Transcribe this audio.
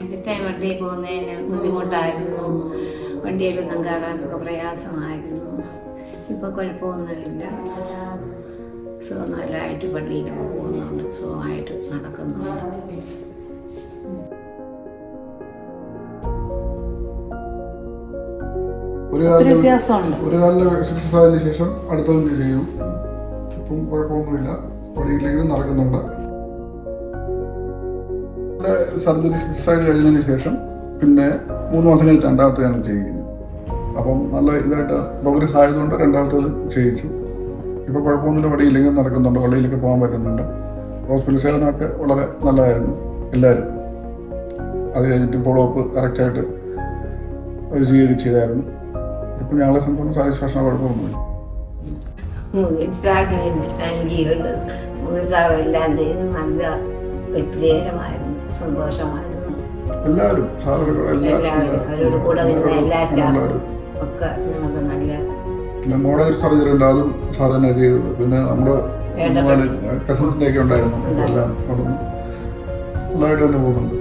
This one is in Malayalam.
ആദ്യത്തെ വണ്ടിയിൽ പോകുന്നതിന് ബുദ്ധിമുട്ടായിരുന്നു, വണ്ടിയിലൊന്നും കയറാനൊക്കെ പ്രയാസമായിരുന്നു. ഇപ്പോൾ കുഴപ്പമൊന്നുമില്ല, നല്ലതായിട്ട് പള്ളിയിലൊക്കെ പോകുന്നുണ്ട്, സുഖമായിട്ട് നടക്കുന്നുണ്ട്. ഒരു കാലിന് എക്സസൈസ് ആയതിനു ശേഷം അടുത്തതും ചെയ്യും. ഇപ്പം കുഴപ്പമൊന്നുമില്ല, വഴിയില്ലെങ്കിലും നടക്കുന്നുണ്ട്. സർജറി സക്സസ് ആയിട്ട് കഴിഞ്ഞതിന് ശേഷം പിന്നെ 3 മാസം കഴിഞ്ഞ് രണ്ടാമത്തെ ഞാൻ ചെയ്യുന്നത്. അപ്പം നല്ല ഇതായിട്ട് പ്രോഗ്രസ് ആയതുകൊണ്ട് രണ്ടാമത്തേത് ചെയ്യിച്ചു. ഇപ്പോൾ കുഴപ്പമൊന്നുമില്ല, വഴിയില്ലെങ്കിൽ നടക്കുന്നുണ്ട്, വഴിയിലേക്ക് പോകാൻ പറ്റുന്നുണ്ട്. ഹോസ്പിറ്റൽ സേവനമൊക്കെ വളരെ നല്ലതായിരുന്നു എല്ലാവരും. അത് കഴിഞ്ഞിട്ട് ഫോളോ അപ്പ് കറക്റ്റായിട്ട് അവർ ചെയ്തായിരുന്നു. ഇപ്പം ഞങ്ങളെ സംബന്ധിച്ച് സാറ്റിസ്ഫാക്ഷൻ കുഴപ്പമൊന്നുമില്ല. എല്ലാം ചെയ്ത് നല്ല തൃപ്തികരമായിരുന്നു, സന്തോഷമായിരുന്നു. എല്ലാവരും അവരോട് കൂടെ നിന്ന് എല്ലാ സ്റ്റാഫും ഒക്കെ നമുക്ക് നല്ല മോഡൽ സർജറി ഉണ്ട്, അതും സാർ തന്നെ ചെയ്തത്. പിന്നെ നമ്മുടെ കസിൻസിൻ്റെയൊക്കെ ഉണ്ടായിരുന്നു, എല്ലാം നല്ലതായിട്ട് തന്നെ പോകുന്നുണ്ട്.